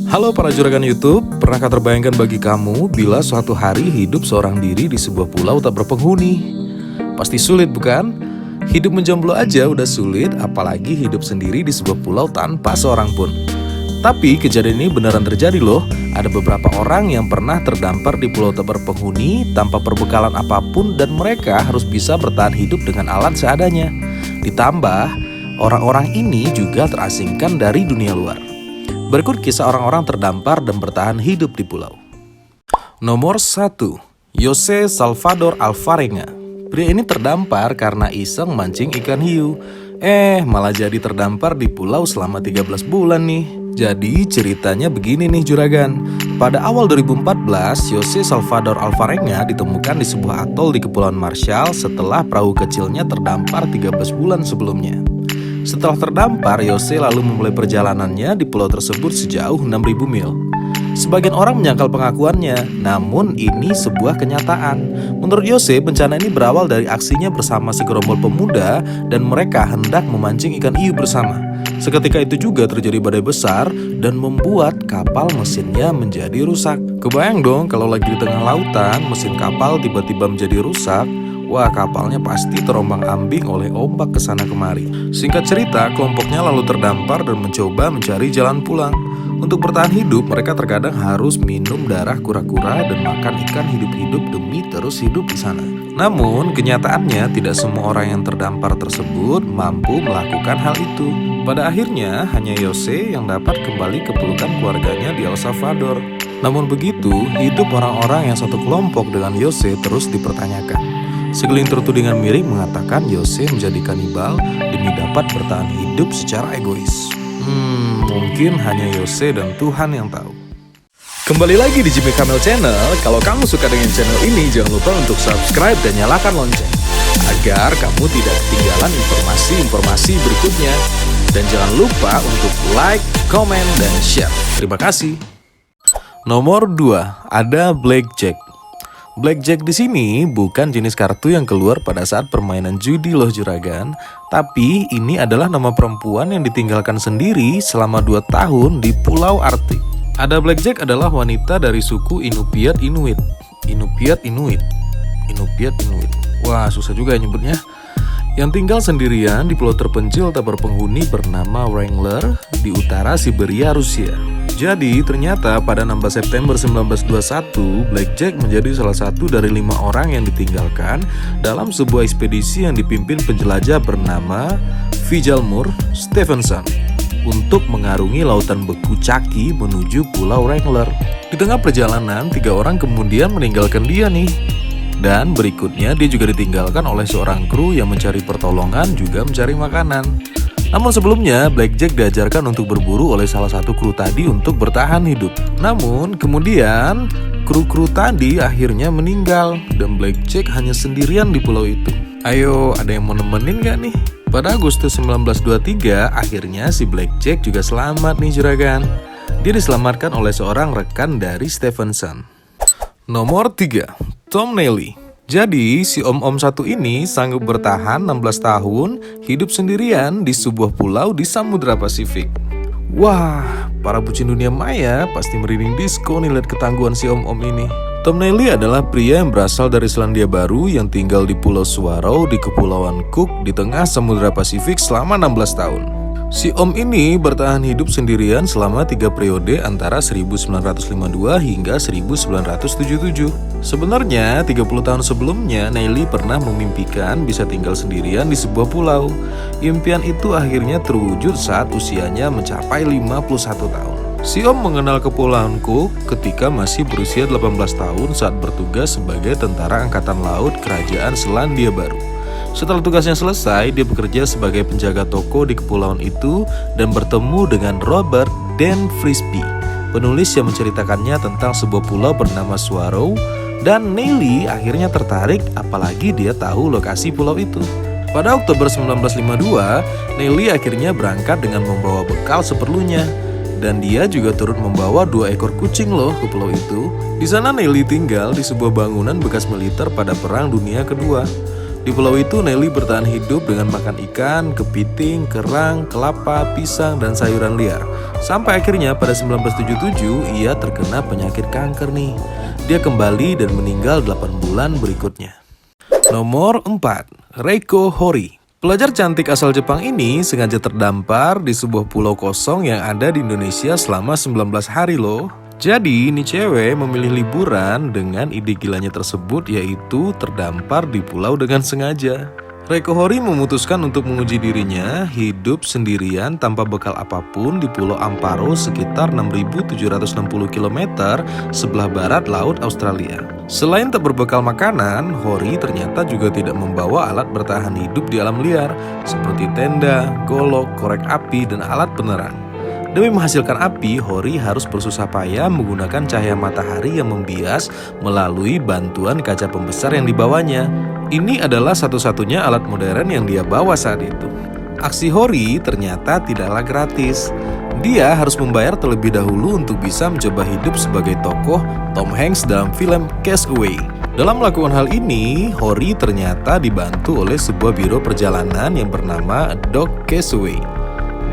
Halo para juragan YouTube, pernahkah terbayangkan bagi kamu bila suatu hari hidup seorang diri di sebuah pulau tak berpenghuni? Pasti sulit bukan? Hidup menjomblo aja udah sulit, apalagi hidup sendiri di sebuah pulau tanpa seorang pun. Tapi kejadian ini beneran terjadi loh. Ada beberapa orang yang pernah terdampar di pulau tak berpenghuni tanpa perbekalan apapun dan mereka harus bisa bertahan hidup dengan alat seadanya. Ditambah, orang-orang ini juga terasingkan dari dunia luar. Berikut kisah orang-orang terdampar dan bertahan hidup di pulau. Nomor 1. Jose Salvador Alvarenga. Pria ini terdampar karena iseng mancing ikan hiu. Malah jadi terdampar di pulau selama 13 bulan nih. Jadi ceritanya begini nih juragan. Pada awal 2014, Jose Salvador Alvarenga ditemukan di sebuah atol di Kepulauan Marshall setelah perahu kecilnya terdampar 13 bulan sebelumnya. Setelah terdampar, Jose lalu memulai perjalanannya di pulau tersebut sejauh 6.000 mil. Sebagian orang menyangkal pengakuannya, namun ini sebuah kenyataan. Menurut Jose, bencana ini berawal dari aksinya bersama segerombol pemuda dan mereka hendak memancing ikan hiu bersama. Seketika itu juga terjadi badai besar dan membuat kapal mesinnya menjadi rusak. Kebayang dong kalau lagi di tengah lautan, mesin kapal tiba-tiba menjadi rusak. Wah, kapalnya pasti terombang-ambing oleh ombak kesana kemari. Singkat cerita, kelompoknya lalu terdampar dan mencoba mencari jalan pulang. Untuk bertahan hidup, mereka terkadang harus minum darah kura-kura dan makan ikan hidup-hidup demi terus hidup di sana. Namun, kenyataannya tidak semua orang yang terdampar tersebut mampu melakukan hal itu. Pada akhirnya, hanya Jose yang dapat kembali ke pelukan keluarganya di El Salvador. Namun begitu, hidup orang-orang yang satu kelompok dengan Jose terus dipertanyakan. Segelintir tudingan miring mengatakan Jose menjadi kanibal demi dapat bertahan hidup secara egois. Mungkin hanya Jose dan Tuhan yang tahu. Kembali lagi di Jimmy Kamel Channel. Kalau kamu suka dengan channel ini, jangan lupa untuk subscribe dan nyalakan lonceng agar kamu tidak ketinggalan informasi-informasi berikutnya. Dan jangan lupa untuk like, comment, dan share. Terima kasih. Nomor 2, ada Blackjack. Blackjack di sini bukan jenis kartu yang keluar pada saat permainan judi loh juragan, tapi ini adalah nama perempuan yang ditinggalkan sendiri selama 2 tahun di Pulau Arctic. Ada Blackjack adalah wanita dari suku Inupiat Inuit. Wah, susah juga ya nyebutnya. Yang tinggal sendirian di pulau terpencil tak berpenghuni bernama Wrangler di utara Siberia, Rusia. Jadi ternyata pada 16 September 1921, Blackjack menjadi salah satu dari 5 orang yang ditinggalkan dalam sebuah ekspedisi yang dipimpin penjelajah bernama Vigjalmur Stevenson untuk mengarungi lautan beku Caki menuju Pulau Wrangler. Di tengah perjalanan, 3 orang kemudian meninggalkan dia nih. Dan berikutnya dia juga ditinggalkan oleh seorang kru yang mencari pertolongan juga mencari makanan. Namun sebelumnya Blackjack diajarkan untuk berburu oleh salah satu kru tadi untuk bertahan hidup. Namun kemudian kru-kru tadi akhirnya meninggal dan Blackjack hanya sendirian di pulau itu. Ayo, ada yang mau nemenin gak nih? Pada Agustus 1923 akhirnya si Blackjack juga selamat nih juragan. Dia diselamatkan oleh seorang rekan dari Stevenson. Nomor 3, Tom Neely. Jadi si om-om satu ini sanggup bertahan 16 tahun hidup sendirian di sebuah pulau di Samudra Pasifik. Wah, para bucin dunia maya pasti merinding disco nih lihat ketangguhan si om-om ini. Tom Neely adalah pria yang berasal dari Selandia Baru yang tinggal di Pulau Swarrow di Kepulauan Cook di tengah Samudra Pasifik selama 16 tahun. Si om ini bertahan hidup sendirian selama 3 periode antara 1952 hingga 1977. Sebenarnya 30 tahun sebelumnya Neely pernah memimpikan bisa tinggal sendirian di sebuah pulau. Impian itu akhirnya terwujud saat usianya mencapai 51 tahun. Si om mengenal Kepulauan Cook ketika masih berusia 18 tahun saat bertugas sebagai tentara angkatan laut Kerajaan Selandia Baru. Setelah tugasnya selesai, dia bekerja sebagai penjaga toko di kepulauan itu dan bertemu dengan Robert Dan Frisbee, penulis yang menceritakannya tentang sebuah pulau bernama Swarrow, dan Neely akhirnya tertarik apalagi dia tahu lokasi pulau itu. Pada Oktober 1952, Neely akhirnya berangkat dengan membawa bekal seperlunya. Dan dia juga turut membawa 2 ekor kucing loh ke pulau itu. Di sana Neely tinggal di sebuah bangunan bekas militer pada Perang Dunia Kedua. Di pulau itu Nelly bertahan hidup dengan makan ikan, kepiting, kerang, kelapa, pisang, dan sayuran liar. Sampai akhirnya pada 1977 ia terkena penyakit kanker nih. Dia kembali dan meninggal 8 bulan berikutnya. Nomor 4. Reiko Hori. Pelajar cantik asal Jepang ini sengaja terdampar di sebuah pulau kosong yang ada di Indonesia selama 19 hari loh. Jadi ini cewek memilih liburan dengan ide gilanya tersebut, yaitu terdampar di pulau dengan sengaja. Reiko Hori memutuskan untuk menguji dirinya hidup sendirian tanpa bekal apapun di Pulau Amparo sekitar 6.760 km sebelah barat Laut Australia. Selain tak berbekal makanan, Hori ternyata juga tidak membawa alat bertahan hidup di alam liar seperti tenda, golok, korek api, dan alat penerang. Demi menghasilkan api, Hori harus bersusah payah menggunakan cahaya matahari yang membias melalui bantuan kaca pembesar yang dibawanya. Ini adalah satu-satunya alat modern yang dia bawa saat itu. Aksi Hori ternyata tidaklah gratis. Dia harus membayar terlebih dahulu untuk bisa mencoba hidup sebagai tokoh Tom Hanks dalam film Castaway. Dalam melakukan hal ini, Hori ternyata dibantu oleh sebuah biro perjalanan yang bernama Doc Castaway.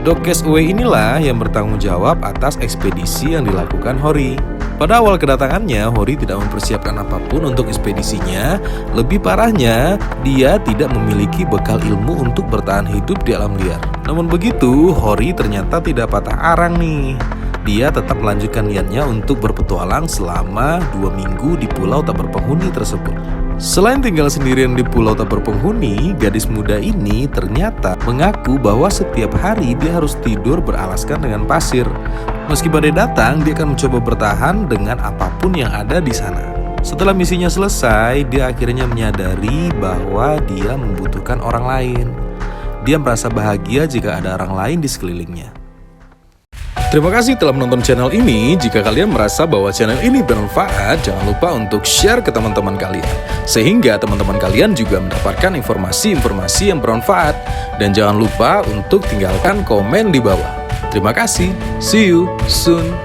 Doc Castaway inilah yang bertanggung jawab atas ekspedisi yang dilakukan Hori. Pada awal kedatangannya, Hori tidak mempersiapkan apapun untuk ekspedisinya. Lebih parahnya, dia tidak memiliki bekal ilmu untuk bertahan hidup di alam liar. Namun begitu, Hori ternyata tidak patah arang nih. Dia tetap melanjutkan niatnya untuk berpetualang selama 2 minggu di pulau tak berpenghuni tersebut. Selain tinggal sendirian di pulau tak berpenghuni, gadis muda ini ternyata mengaku bahwa setiap hari dia harus tidur beralaskan dengan pasir. Meski badai datang, dia akan mencoba bertahan dengan apapun yang ada di sana. Setelah misinya selesai, dia akhirnya menyadari bahwa dia membutuhkan orang lain. Dia merasa bahagia jika ada orang lain di sekelilingnya. Terima kasih telah menonton channel ini. Jika kalian merasa bahwa channel ini bermanfaat, jangan lupa untuk share ke teman-teman kalian, sehingga teman-teman kalian juga mendapatkan informasi-informasi yang bermanfaat. Dan jangan lupa untuk tinggalkan komen di bawah. Terima kasih. See you soon.